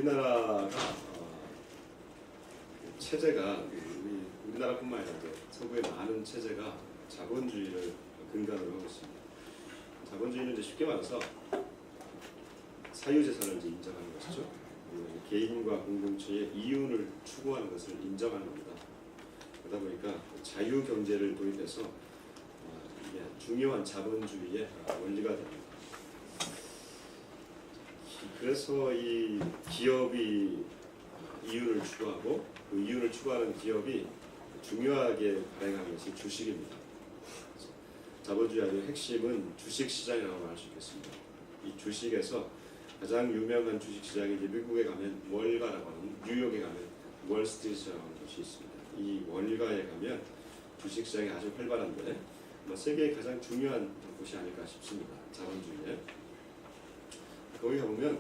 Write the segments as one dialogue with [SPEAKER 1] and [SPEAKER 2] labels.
[SPEAKER 1] 우리나라가 체제가 우리나라뿐만 아니라 서구의 많은 체제가 자본주의를 근간으로 하고 있습니다. 자본주의는 이제 쉽게 말해서 사유재산을 이제 인정하는 것이죠. 개인과 공동체의 이윤을 추구하는 것을 인정하는 겁니다. 그러다 보니까 자유경제를 도입해서 이게 중요한 자본주의의 원리가 됩니다. 그래서 이 기업이 이윤을 추구하고 그 이윤을 추구하는 기업이 중요하게 발행하는 것이 주식입니다. 자본주의의 핵심은 주식시장이라고 말 수 있겠습니다. 이 주식에서 가장 유명한 주식시장이 이제 미국에 가면 월가라고 하는, 뉴욕에 가면 월스트리트라고 하는 곳이 있습니다. 이 월가에 가면 주식시장이 아주 활발한데 세계의 가장 중요한 곳이 아닐까 싶습니다. 자본주의에. 거기 가보면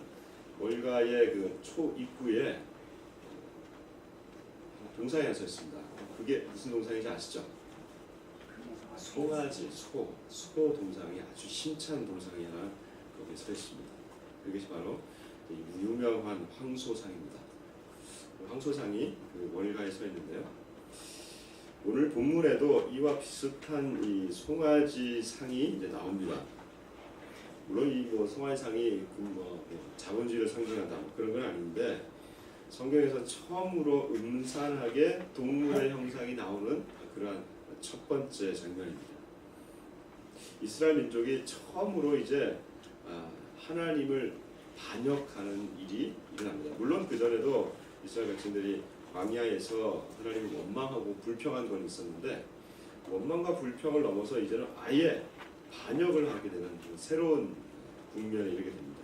[SPEAKER 1] 월가의 그 초입구에 동상이 하나 서 있습니다. 그게 무슨 동상인지 아시죠? 송아지, 소 동상이 아주 힘찬 동상이 하나 거기에 서 있습니다. 그것이 바로 유명한 황소상입니다. 황소상이 그 월가에 서 있는데요. 오늘 본문에도 이와 비슷한 이 송아지 상이 이제 나옵니다. 물론 이 송아지 상이 자본주의를 상징한다 그런 건 아닌데 성경에서 처음으로 음산하게 동물의 형상이 나오는 그러한 첫 번째 장면입니다. 이스라엘 민족이 처음으로 이제 하나님을 반역하는 일이 일어납니다. 물론 그 전에도 이스라엘 백성들이 광야에서 하나님을 원망하고 불평한 건 있었는데 원망과 불평을 넘어서 이제는 아예 반역을 하게 되는 새로운 국면에 이르게 됩니다.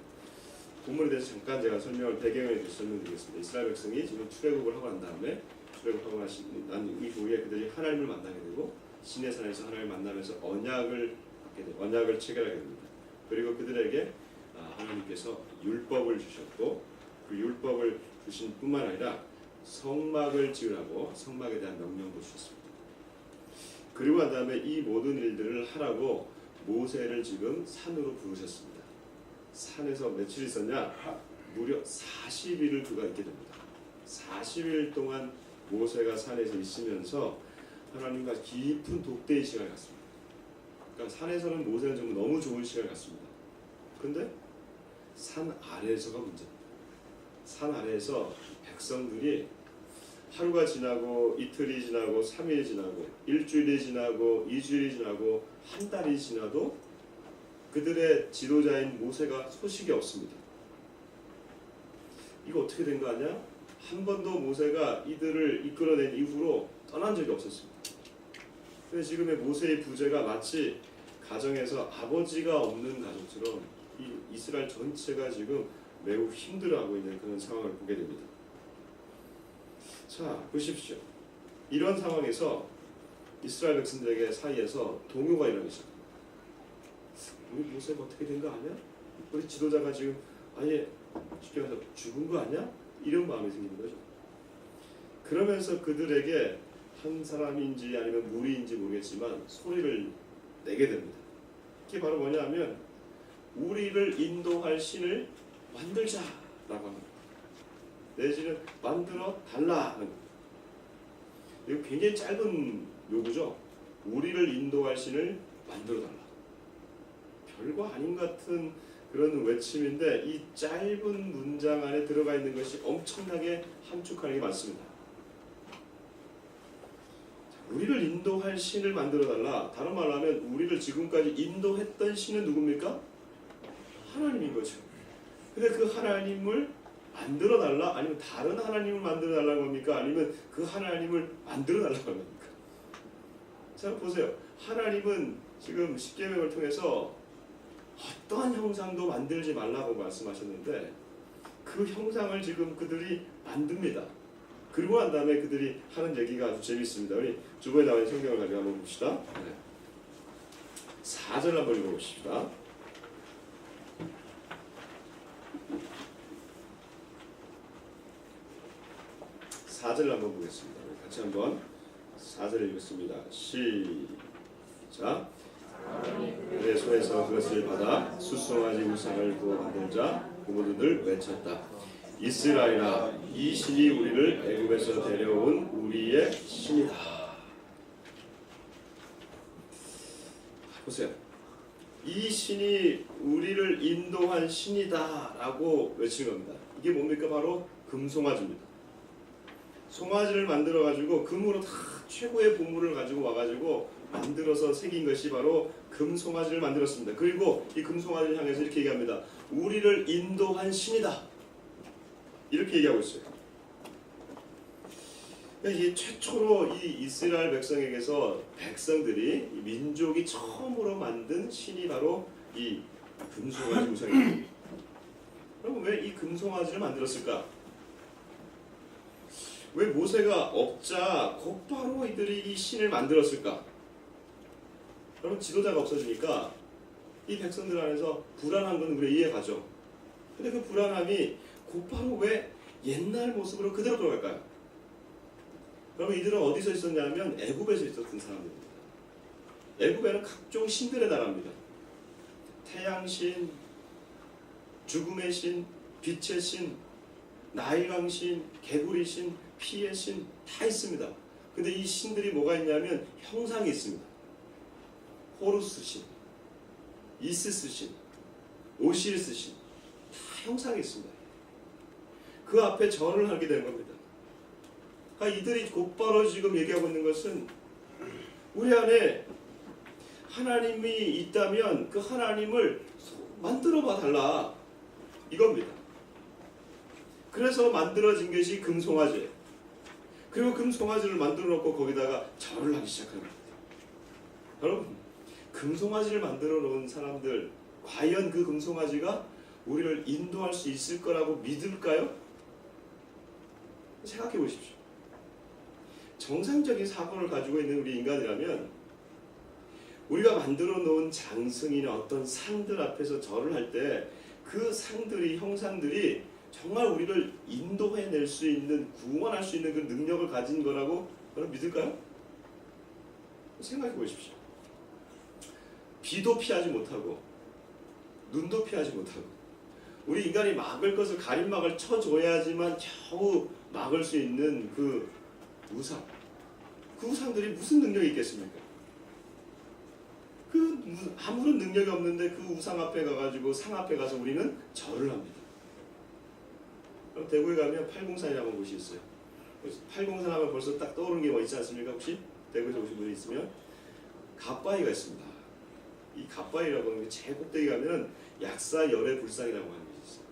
[SPEAKER 1] 본문에 대해서 잠깐 제가 배경을 설명드리겠습니다. 이스라엘 백성이 지금 출애굽을 하고 난 다음에 출애굽하고 난 이후에 그들이 하나님을 만나게 되고 시내산에서 하나님을 만나면서 언약을 체결하게 됩니다. 그리고 그들에게 하나님께서 율법을 주셨고 그 율법을 주신 뿐만 아니라 성막을 지으라고 성막에 대한 명령도 주셨습니다. 그리고 난 다음에 이 모든 일들을 하라고 모세를 지금 산으로 부르셨습니다. 산에서 며칠 있었냐? 무려 40일을 그가 있게 됩니다. 40일 동안 모세가 산에서 있으면서 하나님과 깊은 독대의 시간을 갖습니다. 그러니까 산에서는 모세는 정말 너무 좋은 시간을 갖습니다. 그런데 산 아래에서가 문제입니다. 산 아래에서 백성들이 하루가 지나고 이틀이 지나고 3일이 지나고 일주일이 지나고 2주일이 지나고 한 달이 지나도 그들의 지도자인 모세가 소식이 없습니다. 이거 어떻게 된 거 아니야? 한 번도 모세가 이들을 이끌어낸 이후로 떠난 적이 없었습니다. 근데 지금의 모세의 부재가 마치 가정에서 아버지가 없는 가족처럼 이 이스라엘 전체가 지금 매우 힘들어하고 있는 그런 상황을 보게 됩니다. 자, 보십시오. 이런 상황에서 이스라엘 백성들에게 사이에서 동요가 일어나기 시작합니다. 우리 모세가 어떻게 된 거 아니야? 우리 지도자가 지금 아예 쉽게 말해서 죽은 거 아니야? 이런 마음이 생기는 거죠. 그러면서 그들에게 한 사람인지 아니면 무리인지 모르겠지만 소리를 내게 됩니다. 그게 바로 뭐냐 하면 우리를 인도할 신을 만들자라고 합니다. 내지는 만들어 달라 하는 겁니다. 이거 굉장히 짧은 요구죠. 우리를 인도할 신을 만들어 달라. 별거 아닌 같은 그런 외침인데 이 짧은 문장 안에 들어가 있는 것이 엄청나게 함축하는 게 많습니다. 우리를 인도할 신을 만들어 달라. 다른 말로 하면 우리를 지금까지 인도했던 신은 누굽니까? 하나님인 거죠. 근데 그 하나님을 만들어 달라? 아니면 다른 하나님을 만들어 달라는 겁니까? 아니면 그 하나님을 만들어 달라는 겁니까? 자, 보세요. 하나님은 지금 십계명을 통해서 어떠한 형상도 만들지 말라고 말씀하셨는데 그 형상을 지금 그들이 만듭니다. 그리고 난 다음에 그들이 하는 얘기가 아주 재밌습니다. 우리 주보에 나와 있는 성경을 가지고 한번 봅시다. 4절 한번 읽어봅시다. 4절 한번 보겠습니다. 같이 한번 4절 읽겠습니다. 시작. 그의 손에서 그것을 받아 숫송아지 우상을 구워 만들자 부모들을 외쳤다. 이스라엘아, 이 신이 우리를 애굽에서 데려온 우리의 신이다. 보세요. 이 신이 우리를 인도한 신이다라고 외치는 겁니다. 이게 뭡니까? 바로 금송아지입니다. 송아지를 만들어 가지고 금으로 다 최고의 보물을 가지고 와가지고 만들어서 새긴 것이 바로 금송아지를 만들었습니다. 그리고 이 금송아지를 향해서 이렇게 얘기합니다. 우리를 인도한 신이다. 이렇게 얘기하고 있어요. 이 최초로 이 이스라엘 백성에게서 백성들이 이 민족이 처음으로 만든 신이 바로 이 금송아지 우상입니다. 그럼 왜 이 금송아지를 만들었을까? 왜 모세가 없자 곧바로 이들이 이 신을 만들었을까? 여러분, 지도자가 없어지니까 이 백성들 안에서 불안한 건 우리 이해가죠. 근데 그 불안함이 곧바로 왜 옛날 모습으로 그대로 돌아갈까요? 그러면 이들은 어디서 있었냐면 애굽에서 있었던 사람들입니다. 애굽에는 각종 신들의 나라입니다. 태양신, 죽음의 신, 빛의 신, 나일강 신, 개구리 신, 피의 신 다 있습니다. 근데 이 신들이 뭐가 있냐면 형상이 있습니다. 호루스 신, 이시스 신, 오시리스 신 다 형상이 있습니다. 그 앞에 절을 하게 되는 겁니다. 그러니까 이들이 곧바로 지금 얘기하고 있는 것은 우리 안에 하나님이 있다면 그 하나님을 만들어 봐 달라 이겁니다. 그래서 만들어진 것이 금송아지예요. 그리고 금송아지를 만들어 놓고 거기다가 절을 하기 시작하는 겁니다. 여러분, 금송아지를 만들어 놓은 사람들, 과연 그 금송아지가 우리를 인도할 수 있을 거라고 믿을까요? 생각해 보십시오. 정상적인 사고를 가지고 있는 우리 인간이라면 우리가 만들어 놓은 장승이나 어떤 상들 앞에서 절을 할 때 그 상들이, 형상들이 정말 우리를 인도해낼 수 있는, 구원할 수 있는 그 능력을 가진 거라고 여러분 믿을까요? 생각해 보십시오. 비도 피하지 못하고 눈도 피하지 못하고 우리 인간이 막을 것을 가림막을 쳐줘야지만 겨우 막을 수 있는 그 우상, 그 우상들이 무슨 능력이 있겠습니까? 아무런 능력이 없는데 그 우상 앞에 가가지고 상 앞에 가서 우리는 절을 합니다. 그럼 대구에 가면 팔공산이라는 곳이 있어요. 팔공산 하면 벌써 딱 떠오르는 게 뭐 있지 않습니까? 혹시 대구에서 오신 분이 있으면 갓바위가 있습니다. 이 갓바위라고 하는 게 제일 꼭대기 가면은 약사 열애 불상이라고 하는 게 있어요.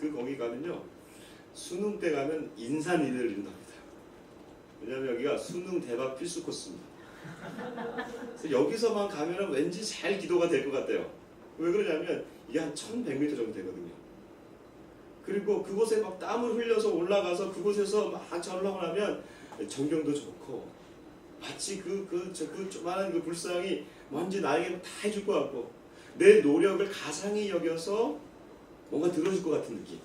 [SPEAKER 1] 그 거기 가면요 수능 때 가면 인산인해를 이룬답니다. 왜냐하면 여기가 수능 대박 필수 코스입니다. 그래서 여기서만 가면은 왠지 잘 기도가 될 것 같아요. 왜 그러냐면 이게 한 1100m 정도 되거든요. 그리고 그곳에 막 땀을 흘려서 올라가서 그곳에서 막 절을 하고 나면 전경도 좋고 마치 그 조그마한 그 불상이 뭔지 나에게 다 해줄 것 같고 내 노력을 가상히 여겨서 뭔가 들어줄 것 같은 느낌.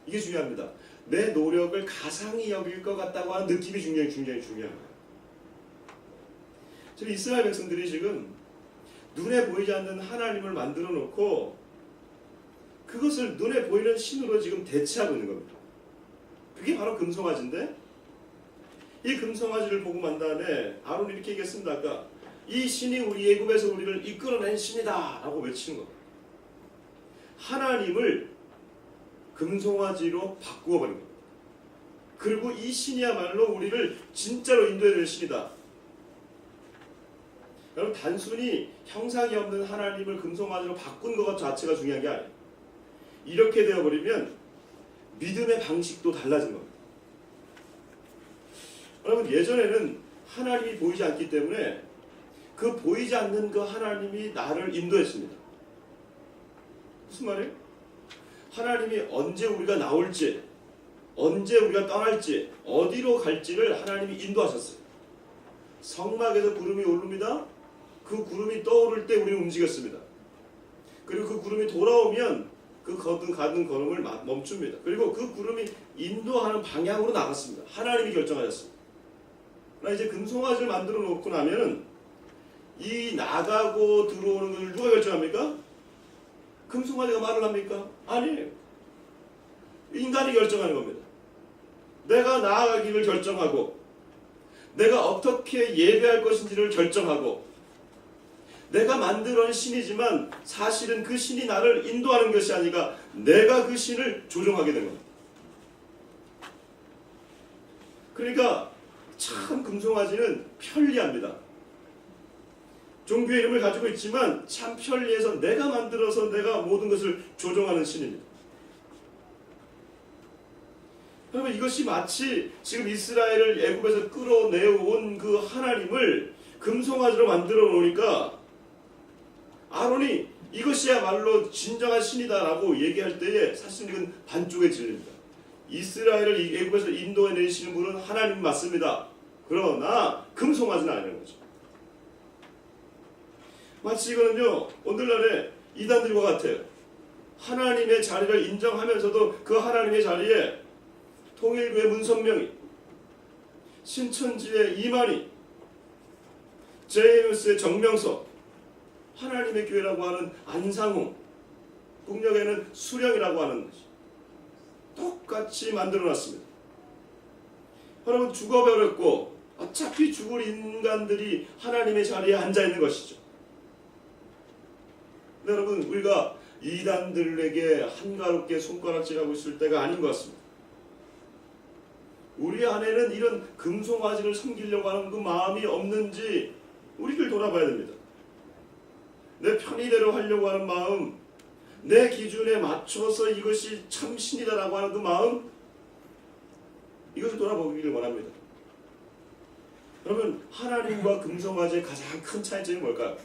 [SPEAKER 1] 이게 중요합니다. 내 노력을 가상히 여길 것 같다고 하는 느낌이 굉장히 중요한 거예요. 지금 이스라엘 백성들이 지금 눈에 보이지 않는 하나님을 만들어 놓고 그것을 눈에 보이는 신으로 지금 대체하고 있는 겁니다. 그게 바로 금송아지인데 이 금송아지를 보고 만 다음에 아론이 이렇게 얘기했습니다. 아까 이 신이 우리 애굽에서 우리를 이끌어낸 신이다 라고 외치는 겁니다. 하나님을 금송아지로 바꾸어 버린 겁니다. 그리고 이 신이야말로 우리를 진짜로 인도해낼 신이다. 여러분, 단순히 형상이 없는 하나님을 금송아지로 바꾼 것 자체가 중요한 게 아니에요. 이렇게 되어버리면 믿음의 방식도 달라진 겁니다. 여러분, 예전에는 하나님이 보이지 않기 때문에 그 보이지 않는 그 하나님이 나를 인도했습니다. 무슨 말이에요? 하나님이 언제 우리가 나올지, 언제 우리가 떠날지, 어디로 갈지를 하나님이 인도하셨어요. 성막에서 구름이 오릅니다. 그 구름이 떠오를 때 우리는 움직였습니다. 그리고 그 구름이 돌아오면 그 가는 걸음을 멈춥니다. 그리고 그 구름이 인도하는 방향으로 나갔습니다. 하나님이 결정하셨습니다. 그러나 이제 금송아지를 만들어 놓고 나면은 이 나가고 들어오는 것을 누가 결정합니까? 금송아지가 말을 합니까? 아니에요. 인간이 결정하는 겁니다. 내가 나아가기를 결정하고 내가 어떻게 예배할 것인지를 결정하고 내가 만들어낸 신이지만 사실은 그 신이 나를 인도하는 것이 아니라 내가 그 신을 조종하게 된 겁니다. 그러니까 참 금송아지는 편리합니다. 종교의 이름을 가지고 있지만 참 편리해서 내가 만들어서 내가 모든 것을 조종하는 신입니다. 여러분, 이것이 마치 지금 이스라엘을 애굽에서 끌어내온 그 하나님을 금송아지로 만들어 놓으니까 아론이 이것이야말로 진정한 신이다라고 얘기할 때에 사실 이건 반쪽에 질립니다. 이스라엘을 애굽에서 인도해내시는 분은 하나님 맞습니다. 그러나 금송아지는 아니라는 거죠. 마치 이거는요, 오늘날의 이단들과 같아요. 하나님의 자리를 인정하면서도 그 하나님의 자리에 통일교의 문선명이, 신천지의 이만희, 제이무스의 정명석, 하나님의 교회라고 하는 안상홍, 북녘에는 수령이라고 하는 것이 똑같이 만들어놨습니다. 여러분, 죽어버렸고 어차피 죽을 인간들이 하나님의 자리에 앉아있는 것이죠. 여러분, 우리가 이단들에게 한가롭게 손가락질하고 있을 때가 아닌 것 같습니다. 우리 안에는 이런 금송아지를 섬기려고 하는 그 마음이 없는지 우리를 돌아봐야 됩니다. 내 편의대로 하려고 하는 마음, 내 기준에 맞춰서 이것이 참 신이다라고 하는 그 마음, 이것을 돌아보기를 원합니다. 그러면 하나님과 금송아지의 가장 큰 차이점이 뭘까요?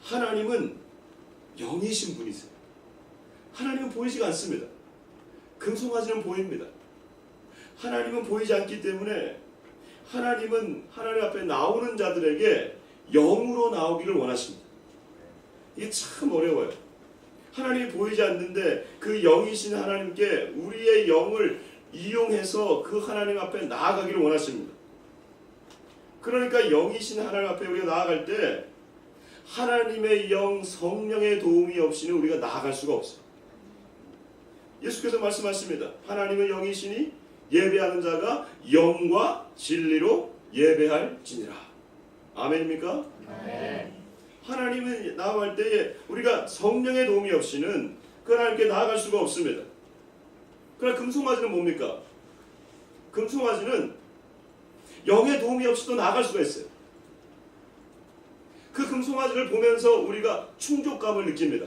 [SPEAKER 1] 하나님은 영이신 분이세요. 하나님은 보이지가 않습니다. 금송아지는 보입니다. 하나님은 보이지 않기 때문에 하나님은 하나님 앞에 나오는 자들에게 영으로 나오기를 원하십니다. 이게 참 어려워요. 하나님이 보이지 않는데 그 영이신 하나님께 우리의 영을 이용해서 그 하나님 앞에 나아가기를 원하십니다. 그러니까 영이신 하나님 앞에 우리가 나아갈 때 하나님의 영, 성령의 도움이 없이는 우리가 나아갈 수가 없어요. 예수께서 말씀하십니다. 하나님은 영이시니 예배하는 자가 영과 진리로 예배할지니라. 아멘입니까?
[SPEAKER 2] 네.
[SPEAKER 1] 하나님은 나아갈 때에 우리가 성령의 도움이 없이는 그 하나님께 나아갈 수가 없습니다. 그러나 금송아지는 뭡니까? 금송아지는 영의 도움이 없이도 나아갈 수가 있어요. 그 금송아지를 보면서 우리가 충족감을 느낍니다.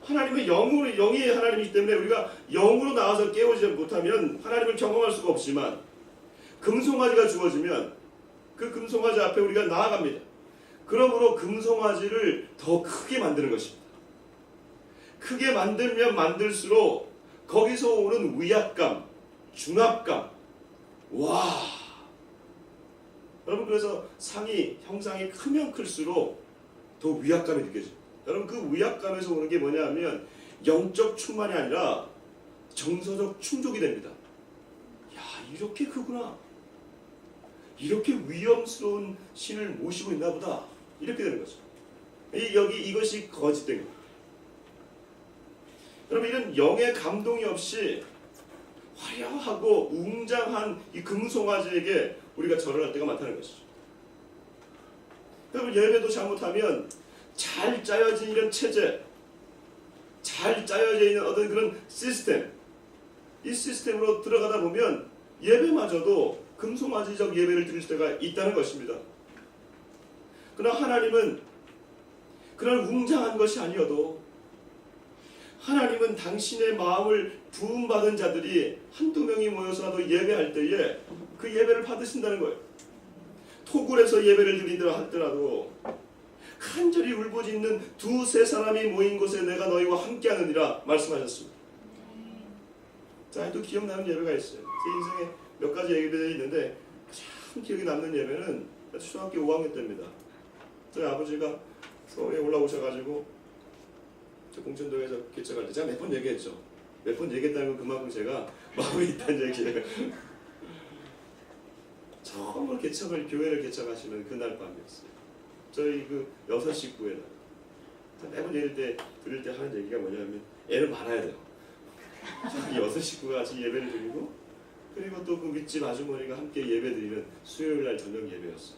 [SPEAKER 1] 하나님은 영이 하나님이기 때문에 우리가 영으로 나와서 깨우지 못하면 하나님을 경험할 수가 없지만 금송아지가 주어지면 그 금송아지 앞에 우리가 나아갑니다. 그러므로 금송아지를 더 크게 만드는 것입니다. 크게 만들면 만들수록 거기서 오는 위압감, 중압감, 와! 여러분, 그래서 형상이 크면 클수록 더 위압감이 느껴져요. 여러분, 그 위압감에서 오는 게 뭐냐 하면 영적 충만이 아니라 정서적 충족이 됩니다. 야, 이렇게 크구나. 이렇게 위험스러운 신을 모시고 있나 보다. 이렇게 되는 거죠. 이것이 거짓된 거예요. 여러분, 이런 영의 감동이 없이 화려하고 웅장한 이 금송아지에게 우리가 절을 할 때가 많다는 것이죠. 여러분, 예배도 잘못하면 잘 짜여진 이런 체제, 잘 짜여져 있는 어떤 그런 시스템, 이 시스템으로 들어가다 보면 예배마저도 금송아지적 예배를 드릴 때가 있다는 것입니다. 그러나 하나님은 그런 웅장한 것이 아니어도 하나님은 당신의 마음을 부음받은 자들이 한두 명이 모여서라도 예배할 때에 그 예배를 받으신다는 거예요. 토굴에서 예배를 드린다 하더라도 간절히 울부짖는 두세 사람이 모인 곳에 내가 너희와 함께하느니라 말씀하셨습니다. 자, 또 기억나는 예배가 있어요. 제 인생에 몇 가지 예배들이 있는데 참 기억에 남는 예배는 초등학교 5학년 때입니다. 저희 아버지가 서울에 올라오셔가지고 저 공천동에서 개척할 때 제가 몇 번 얘기했죠. 몇 번 얘기했다는 건 그만큼 제가 마음에 있다는 얘기예요. 처음으로 교회를 개척하시는 그날 밤이었어요. 저희 그 6식구에 매번 들을 때 하는 얘기가 뭐냐면 애는 많아야 돼요. 여섯 식구가 같이 예배를 드리고, 그리고 또 그 밑집 아주머니가 함께 예배드리는 수요일날 저녁 예배였어요.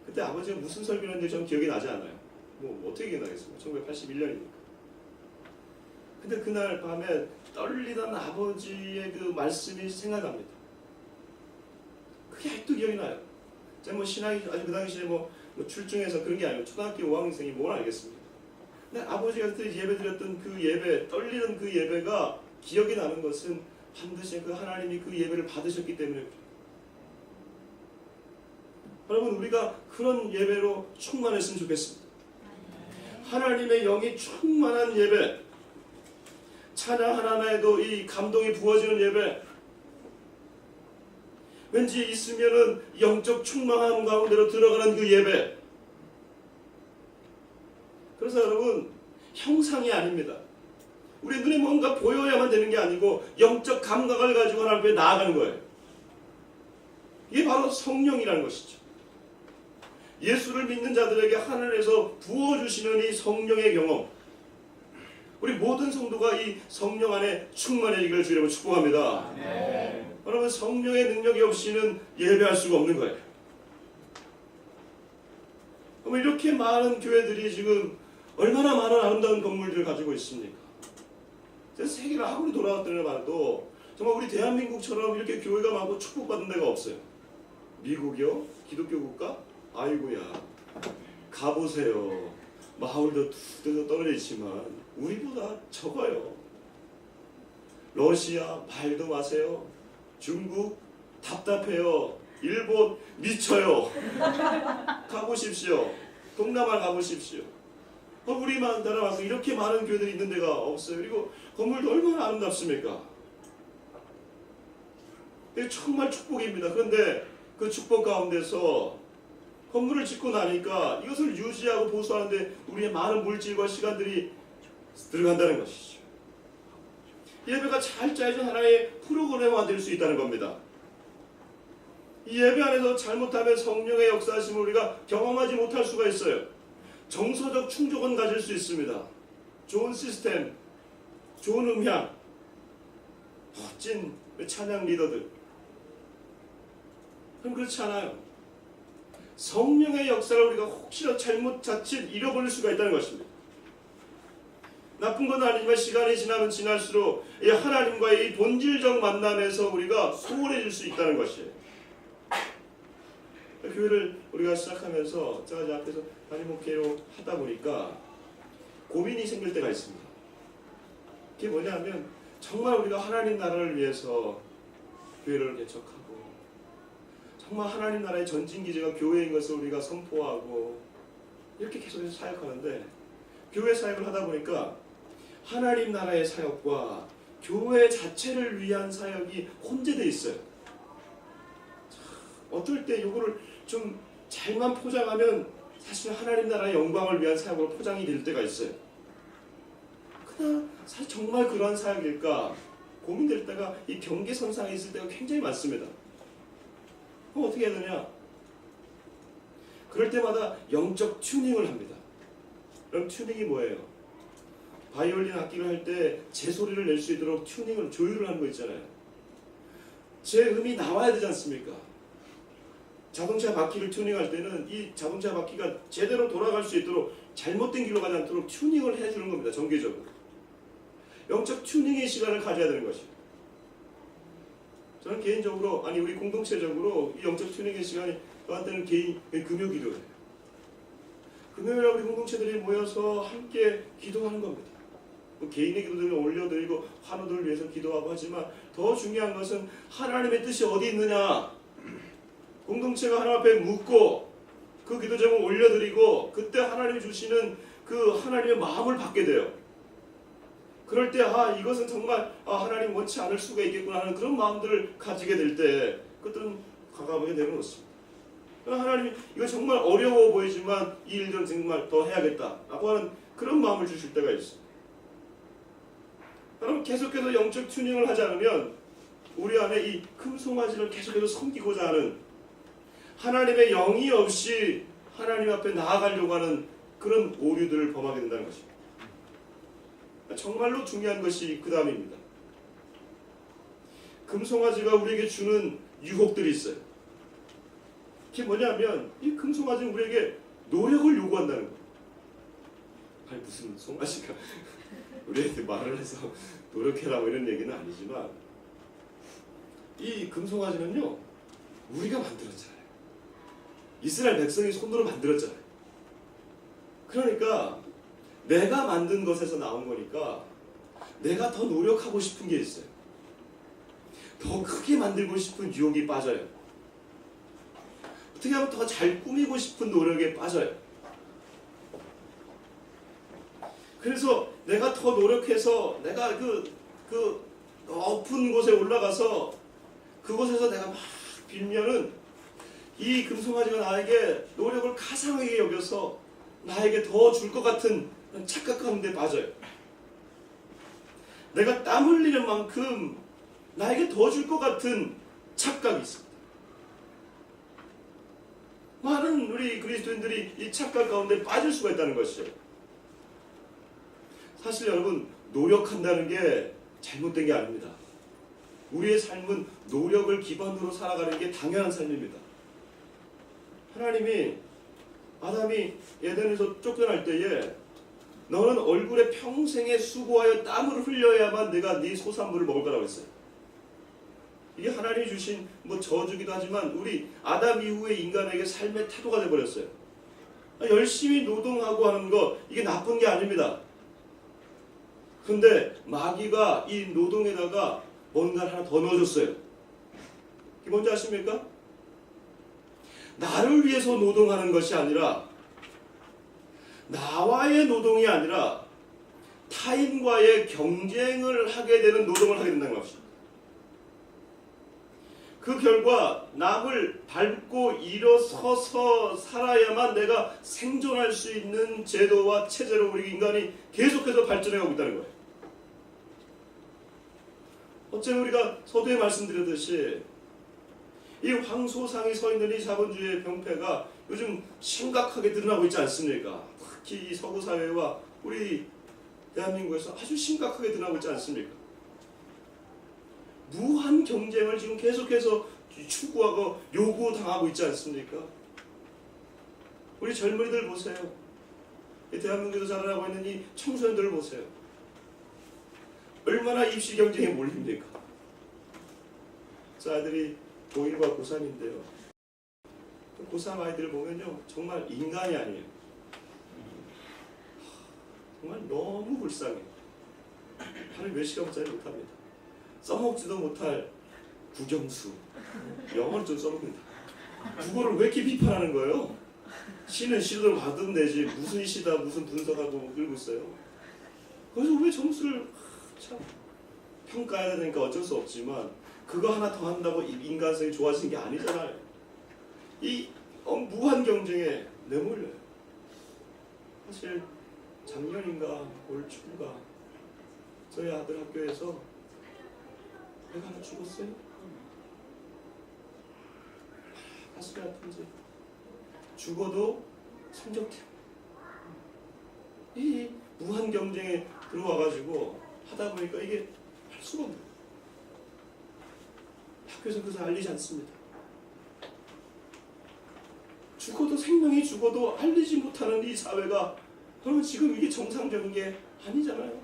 [SPEAKER 1] 그때 아버지가 무슨 설교를 했는지 전 기억이 나지 않아요. 뭐 어떻게 기억나겠습니까? 1981년이니까. 근데 그날 밤에 떨리던 아버지의 그 말씀이 생각납니다. 그게 아직도 기억이 나요. 제가 뭐 신학이 아주 그 당시에 뭐 출중해서 그런 게 아니고 초등학교 5학년생이 뭘 알겠습니까? 근데 아버지가 그때 예배드렸던 그 예배, 떨리는 그 예배가 기억이 나는 것은 반드시 그 하나님이 그 예배를 받으셨기 때문에. 여러분, 우리가 그런 예배로 충만했으면 좋겠습니다. 하나님의 영이 충만한 예배, 찬양 하나하나에도 이 감동이 부어지는 예배, 왠지 있으면은 영적 충만함 가운데로 들어가는 그 예배. 그래서 여러분, 형상이 아닙니다. 우리 눈에 뭔가 보여야만 되는 게 아니고 영적 감각을 가지고 하나님 앞에 나아가는 거예요. 이게 바로 성령이라는 것이죠. 예수를 믿는 자들에게 하늘에서 부어주시는 이 성령의 경험, 우리 모든 성도가 이 성령 안에 충만해지기를 주님으로 축복합니다. 네. 여러분, 성령의 능력이 없이는 예배할 수가 없는 거예요. 그럼 이렇게 많은 교회들이 지금 얼마나 많은 아름다운 건물들을 가지고 있습니까? 세계를 아무리 돌아왔더니 봐도 정말 우리 대한민국처럼 이렇게 교회가 많고 축복받은 데가 없어요. 미국이요? 기독교 국가? 아이고야, 가보세요. 마을도 툭 떨어져 있지만 우리보다 적어요. 러시아 말도 마세요. 중국 답답해요. 일본 미쳐요. 가보십시오. 동남아 가보십시오. 우리만 나라 와서 이렇게 많은 교회들이 있는 데가 없어요. 그리고 건물도 얼마나 아름답습니까? 정말 축복입니다. 그런데 그 축복 가운데서 건물을 짓고 나니까 이것을 유지하고 보수하는데 우리의 많은 물질과 시간들이 들어간다는 것이죠. 예배가 잘 짜여진 하나의 프로그램화 될 수 있다는 겁니다. 이 예배 안에서 잘못하면 성령의 역사하심을 우리가 경험하지 못할 수가 있어요. 정서적 충족은 가질 수 있습니다. 좋은 시스템, 좋은 음향, 멋진 찬양 리더들. 그럼 그렇지 않아요. 성령의 역사를 우리가 혹시나 잘못 자칫 잃어버릴 수가 있다는 것입니다. 나쁜 건 아니지만 시간이 지나면 지날수록 이 하나님과의 이 본질적 만남에서 우리가 소홀해질 수 있다는 것이에요. 교회를 우리가 시작하면서 제가 이제 앞에서 담임 목회로 하다 보니까 고민이 생길 때가 있습니다. 그게 뭐냐면 정말 우리가 하나님 나라를 위해서 교회를 개척하고 정말 하나님 나라의 전진기제가 교회인 것을 우리가 선포하고 이렇게 계속해서 사역하는데 교회 사역을 하다 보니까 하나님 나라의 사역과 교회 자체를 위한 사역이 혼재되어 있어요. 어떨 때 이거를 좀 잘만 포장하면 사실 하나님 나라의 영광을 위한 사역으로 포장이 될 때가 있어요. 그러나 사실 정말 그러한 사역일까 고민될 때가 이 경계선상에 있을 때가 굉장히 많습니다. 그럼 어떻게 해야 되냐? 그럴 때마다 영적 튜닝을 합니다. 그럼 튜닝이 뭐예요? 바이올린 악기를 할 때 제 소리를 낼 수 있도록 튜닝을 조율을 하는 거 있잖아요. 제 음이 나와야 되지 않습니까? 자동차 바퀴를 튜닝할 때는 이 자동차 바퀴가 제대로 돌아갈 수 있도록 잘못된 길로 가지 않도록 튜닝을 해주는 겁니다. 정기적으로. 영적 튜닝의 시간을 가져야 되는 것이에요. 저는 개인적으로, 아니 우리 공동체적으로 이 영적 튜닝의 시간이 저한테는 금요기도예요. 금요일에 우리 공동체들이 모여서 함께 기도하는 겁니다. 개인의 기도들을 올려드리고 환우들을 위해서 기도하고 하지만 더 중요한 것은 하나님의 뜻이 어디 있느냐, 공동체가 하나님 앞에 묻고 그 기도 제목을 올려드리고 그때 하나님이 주시는 그 하나님의 마음을 받게 돼요. 그럴 때 이것은 정말 하나님 원치 않을 수가 있겠구나 하는 그런 마음들을 가지게 될 때 그것들은 과감하게 되는 것입니다. 하나님이 이거 정말 어려워 보이지만 이 일들은 정말 더 해야겠다라고 하는 그런 마음을 주실 때가 있어요. 여러분, 계속해서 영적 튜닝을 하지 않으면 우리 안에 이 금송아지를 계속해서 섬기고자 하는 하나님의 영이 없이 하나님 앞에 나아가려고 하는 그런 오류들을 범하게 된다는 것입니다. 정말로 중요한 것이 그 다음입니다. 금송아지가 우리에게 주는 유혹들이 있어요. 그게 뭐냐면 이 금송아지는 우리에게 노력을 요구한다는 거예요. 아니 무슨 송아지가 우리한테 말을 해서 노력해라 뭐 이런 얘기는 아니지만 이 금송아지는요 우리가 만들었잖아요. 이스라엘 백성이 손으로 만들었잖아요. 그러니까 내가 만든 것에서 나온 거니까 내가 더 노력하고 싶은 게 있어요. 더 크게 만들고 싶은 유혹이 빠져요. 어떻게 하면 더 잘 꾸미고 싶은 노력에 빠져요. 그래서 내가 더 노력해서 내가 그 높은 곳에 올라가서 그곳에서 내가 막 빌면은 이 금송아지가 나에게 노력을 가상하게 여겨서 나에게 더 줄 것 같은 착각하는 데 빠져요. 내가 땀 흘리는 만큼 나에게 더 줄 것 같은 착각이 있습니다. 많은 우리 그리스도인들이 이 착각 가운데 빠질 수가 있다는 것이죠. 사실 여러분 노력한다는 게 잘못된 게 아닙니다. 우리의 삶은 노력을 기반으로 살아가는 게 당연한 삶입니다. 하나님이 아담이 에덴에서 쫓겨날 때에 너는 얼굴에 평생에 수고하여 땀을 흘려야만 내가 네 소산물을 먹을 거라고 했어요. 이게 하나님이 주신 저주기도 하지만 우리 아담 이후의 인간에게 삶의 태도가 되어버렸어요. 열심히 노동하고 하는 거 이게 나쁜 게 아닙니다. 근데 마귀가 이 노동에다가 뭔가를 하나 더 넣어줬어요. 이게 뭔지 아십니까? 나를 위해서 노동하는 것이 아니라 나와의 노동이 아니라 타인과의 경쟁을 하게 되는 노동을 하게 된다는 것입니다. 그 결과 남을 밟고 일어서서 살아야만 내가 생존할 수 있는 제도와 체제로 우리 인간이 계속해서 발전해가고 있다는 거예요. 어째 우리가 서두에 말씀드렸듯이 이 황소상이 서 있는 이 자본주의의 병폐가 요즘 심각하게 드러나고 있지 않습니까? 특히 이 서구 사회와 우리 대한민국에서 아주 심각하게 드러나고 있지 않습니까? 무한 경쟁을 지금 계속해서 추구하고 요구당하고 있지 않습니까? 우리 젊은이들 보세요. 이 대한민국에서 자라나고 있는 이 청소년들을 보세요. 얼마나 입시 경쟁에 몰립니까? 저 아들이 고1과 고3인데요. 고3 아이들 보면요. 정말 인간이 아니에요. 정말 너무 불쌍해요. 하루에 몇 시간짜리 못합니다. 써먹지도 못할 국영수. 영어를 좀 써먹는다. 국어를 왜 이렇게 비판하는 거예요? 시는 시를 받으면 되지. 무슨 시다 무슨 분석하고 끌고 있어요. 그래서 왜 점수를 참 평가해야 되니까 어쩔 수 없지만 그거 하나 더 한다고 인간성이 좋아지는 게 아니잖아요. 이 무한 경쟁에 내몰려요. 사실 작년인가 올 초인가 저희 아들 학교에서 애가 하나 죽었어요. 가슴이 아픈지 죽어도 성적 때문에 이 무한 경쟁에 들어와가지고 하다 보니까 이게 할 수가 없는 거예요. 학교에서 그것을 알리지 않습니다. 죽어도 생명이 죽어도 알리지 못하는 이 사회가 그러면 지금 이게 정상적인 게 아니잖아요.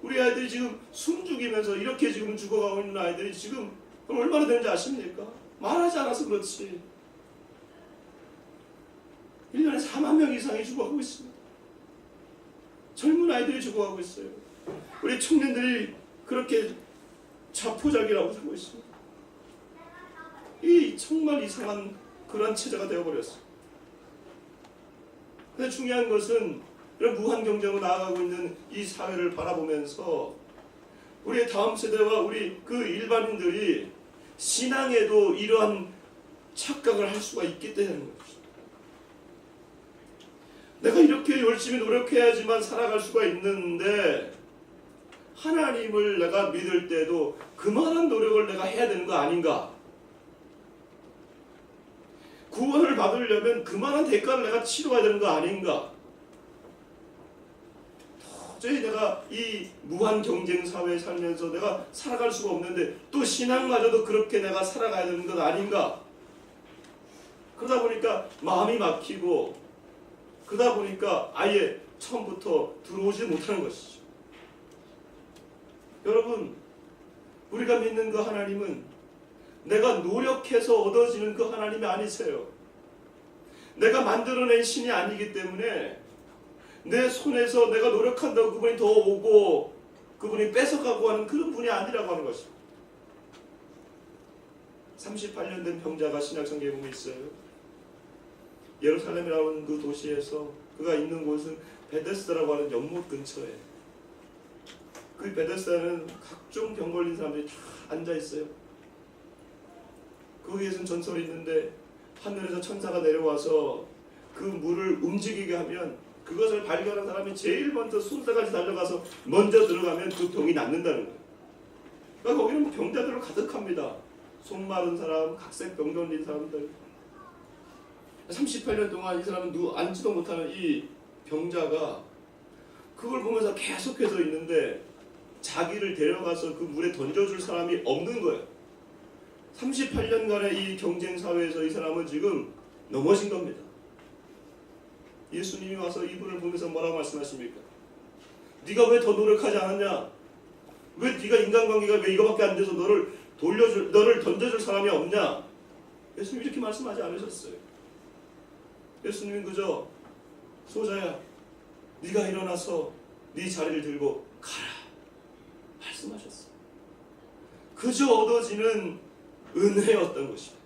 [SPEAKER 1] 우리 아이들이 지금 숨죽이면서 이렇게 지금 죽어가고 있는 아이들이 지금 얼마나 되는지 아십니까? 말하지 않아서 그렇지 1년에 4만 명 이상이 죽어가고 있습니다. 젊은 아이들이 죽어가고 있어요. 우리 청년들이 그렇게 자포자기라고 살고 있습니다. 이 정말 이상한 그런 체제가 되어버렸어요. 근데 중요한 것은 이런 무한 경쟁으로 나아가고 있는 이 사회를 바라보면서 우리의 다음 세대와 우리 그 일반인들이 신앙에도 이러한 착각을 할 수가 있기 때문에 것입니다. 내가 이렇게 열심히 노력해야지만 살아갈 수가 있는데 하나님을 내가 믿을 때도 그만한 노력을 내가 해야 되는 거 아닌가? 구원을 받으려면 그만한 대가를 내가 치러야 되는 거 아닌가? 도저히 내가 이 무한 경쟁 사회에 살면서 내가 살아갈 수가 없는데 또 신앙마저도 그렇게 내가 살아가야 되는 것 아닌가? 그러다 보니까 마음이 막히고 그러다 보니까 아예 처음부터 들어오지 못하는 것이죠. 여러분, 우리가 믿는 그 하나님은 내가 노력해서 얻어지는 그 하나님이 아니세요. 내가 만들어낸 신이 아니기 때문에 내 손에서 내가 노력한다고 그분이 더 오고 그분이 뺏어가고 하는 그런 분이 아니라고 하는 것입니다. 38년 된 병자가 신약성경에 보면 있어요. 예루살렘이라는 그 도시에서 그가 있는 곳은 베데스다라고 하는 연못 근처에, 그 베데스다는 각종 병 걸린 사람들이 다 앉아 있어요. 거기에서는 전설이 있는데 하늘에서 천사가 내려와서 그 물을 움직이게 하면 그것을 발견한 사람이 제일 먼저 손바닥까지 달려가서 먼저 들어가면 그 병이 낫는다는 거예요. 그러니까 거기는 병자들로 가득합니다. 손 마른 사람, 각색 병 걸린 사람들. 38년 동안 이 사람은 앉지도 못하는 이 병자가 그걸 보면서 계속해서 있는데 자기를 데려가서 그 물에 던져줄 사람이 없는 거예요. 38년간의 이 경쟁 사회에서 이 사람은 지금 넘어진 겁니다. 예수님이 와서 이분을 보면서 뭐라고 말씀하십니까? 네가 왜 더 노력하지 않았냐? 왜 네가 인간관계가 왜 이거밖에 안 돼서 너를 던져줄 사람이 없냐? 예수님이 이렇게 말씀하지 않으셨어요. 예수님은 그저 소자야, 네가 일어나서 네 자리를 들고 가라 말씀하셨어요. 그저 얻어지는 은혜였던 것입니다.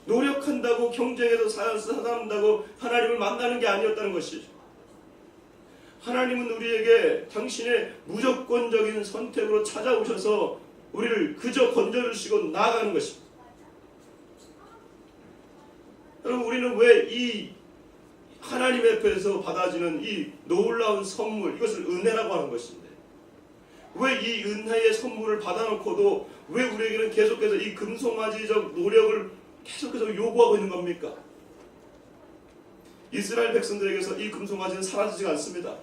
[SPEAKER 1] 노력한다고 경쟁해서 살아간다고 하나님을 만나는 게 아니었다는 것이죠. 하나님은 우리에게 당신의 무조건적인 선택으로 찾아오셔서 우리를 그저 건져주시고 나아가는 것입니다. 여러분, 우리는 왜 이 하나님 앞에서 받아지는 이 놀라운 선물, 이것을 은혜라고 하는 것인데 왜 이 은혜의 선물을 받아놓고도 왜 우리에게는 계속해서 이 금송아지적 노력을 계속해서 요구하고 있는 겁니까? 이스라엘 백성들에게서 이 금송아지는 사라지지가 않습니다.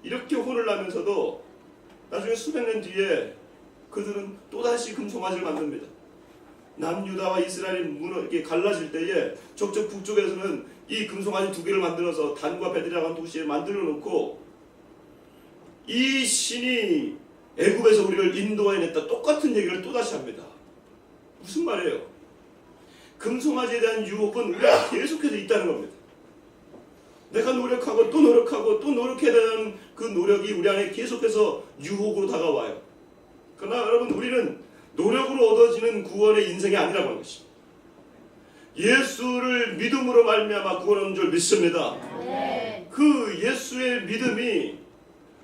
[SPEAKER 1] 이렇게 혼을 나면서도 나중에 수백 년 뒤에 그들은 또다시 금송아지를 만듭니다. 남유다와 이스라엘이 이렇게 갈라질 때에 저쪽 북쪽에서는 이 금송아지 두 개를 만들어서 단과 베들이라고 하는 도시에 만들어 놓고 이 신이 애굽에서 우리를 인도해냈다 똑같은 얘기를 또다시 합니다. 무슨 말이에요? 금송아지에 대한 유혹은 우리가 계속해서 있다는 겁니다. 내가 노력하고 또 노력하고 또 노력해야 되는 그 노력이 우리 안에 계속해서 유혹으로 다가와요. 그러나 여러분, 우리는 노력으로 얻어지는 구원의 인생이 아니라고 하는 것입니다. 예수를 믿음으로 말미암아 구원한 줄 믿습니다. 네. 그 예수의 믿음이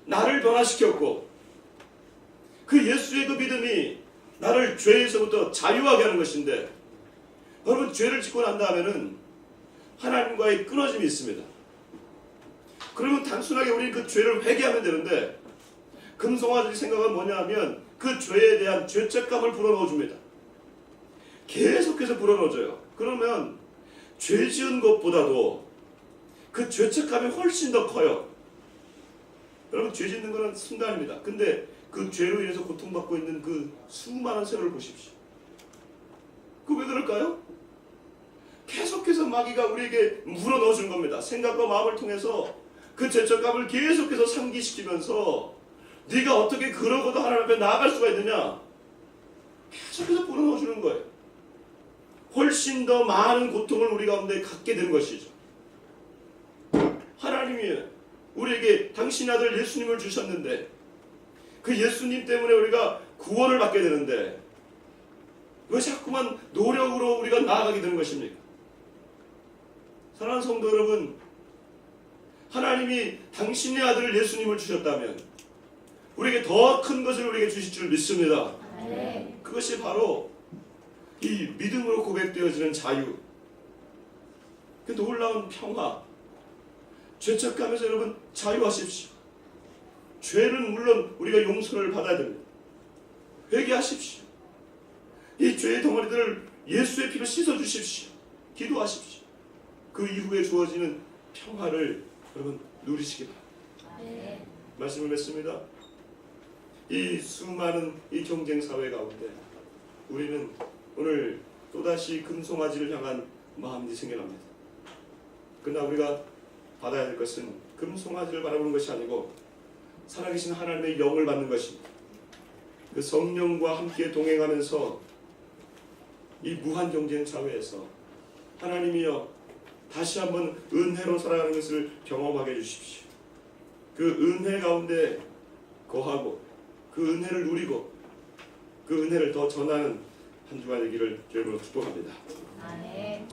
[SPEAKER 1] 나를 변화시켰고 그 예수의 그 믿음이 나를 죄에서부터 자유하게 하는 것인데, 여러분, 죄를 짓고 난 다음에는 하나님과의 끊어짐이 있습니다. 그러면 단순하게 우리는 그 죄를 회개하면 되는데 금송아지 생각은 뭐냐 하면 그 죄에 대한 죄책감을 불어넣어줍니다. 계속해서 불어넣어줘요. 그러면 죄 지은 것보다도 그 죄책감이 훨씬 더 커요. 여러분, 죄 짓는 것은 순간입니다. 근데 그 죄로 인해서 고통받고 있는 그 수많은 세월을 보십시오. 그 왜 그럴까요? 계속해서 마귀가 우리에게 물어넣어주는 겁니다. 생각과 마음을 통해서 그 죄책감을 계속해서 상기시키면서 네가 어떻게 그러고도 하나님 앞에 나아갈 수가 있느냐? 계속해서 불어넣어주는 거예요. 훨씬 더 많은 고통을 우리 가운데 갖게 되는 것이죠. 하나님이 우리에게 당신 아들 예수님을 주셨는데 그 예수님 때문에 우리가 구원을 받게 되는데 왜 자꾸만 노력으로 우리가 나아가게 되는 것입니까? 사랑하는 성도 여러분, 하나님이 당신의 아들 예수님을 주셨다면 우리에게 더 큰 것을 우리에게 주실 줄 믿습니다. 네. 그것이 바로 이 믿음으로 고백되어지는 자유, 그 놀라운 평화, 죄책감에서 여러분 자유하십시오. 죄는 물론 우리가 용서를 받아야 됩니다. 회개하십시오. 이 죄의 덩어리들을 예수의 피로 씻어주십시오. 기도하십시오. 그 이후에 주어지는 평화를 여러분 누리시기 바랍니다. 말씀을 맺습니다. 이 수많은 이 경쟁 사회 가운데 우리는 오늘 또다시 금송아지를 향한 마음이 생겨납니다. 그러나 우리가 받아야 될 것은 금송아지를 바라보는 것이 아니고 살아계신 하나님의 영을 받는 것입니다. 그 성령과 함께 동행하면서 이 무한 경쟁 사회에서 하나님이여 다시 한번 은혜로 살아가는 것을 경험하게 해주십시오. 그 은혜 가운데 거하고 그 은혜를 누리고 그 은혜를 더 전하는 한 주가 되기를 주님으로 축복합니다.
[SPEAKER 2] 아멘.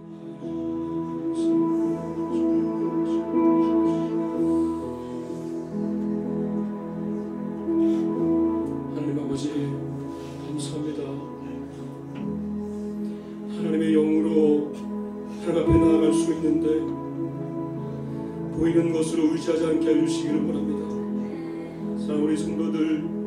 [SPEAKER 1] 하나님 아버지 감사합니다. 하나님의 영으로 하나님 앞에 나아갈 수 있는데 보이는 것으로 의지하지 않게 해주시기를 원합니다. 사랑 우리 성도들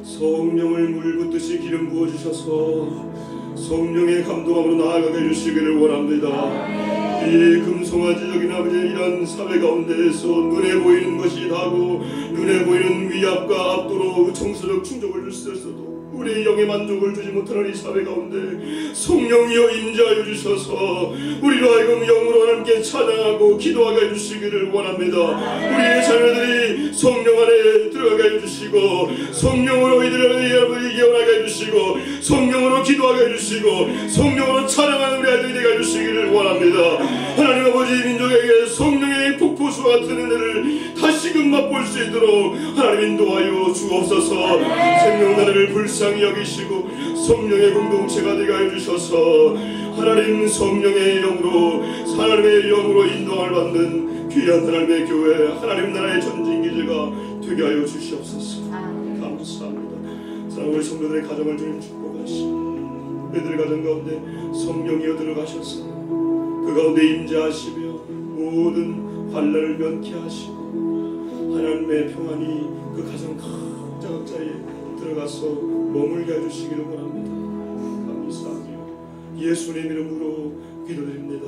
[SPEAKER 1] 성령을 물 붓듯이 기름 부어주셔서 성령의 감동함으로 나아가게 해주시기를 원합니다. 이 금송아지적인 아버지의 이런 사회 가운데에서 눈에 보이는 것이 다고 눈에 보이는 위압과 압도로 정서적 충족을 줄 수 있어도 우리의 영의 만족을 주지 못하는 이 사회 가운데 성령이여 임재하여 주셔서 우리로 하여금 영으로 하나님께 찬양하고 기도하게 해주시기를 원합니다. 우리의 자녀들이 성령 안에 들어가게 해주시고 성령으로 이들을 예언하게 해주시고 성령으로 기도하게 해주시고 성령으로 찬양하는 우리 아이들이 되게 해주시기를 원합니다. 하나님 아버지 민족에게 성령의 폭포수와 같은 은혜를 다시금 맛볼 수 있도록 하나님 인도하여 주옵소서. 생명나라를 불쌍히 여기시고 성령의 공동체가 되게 해주셔서 하나님 성령의 영으로 하나님의 영으로 인도함을 받는 귀한 하나님의 교회 하나님 나라의 전진기제가 되게 하여 주시옵소서. 감사합니다. 사랑 우리 성도들의 가정을 주님 축복하시고 그들의 가정 가운데 성령이여 들어가셔서 그 가운데 임재하시며 모든 환난을 면케하시고 하나님의 평안이 그 가정 각자에 들어가서 머물게 해주시기를 원합니다. 감사하며 예수님 이름으로 기도드립니다.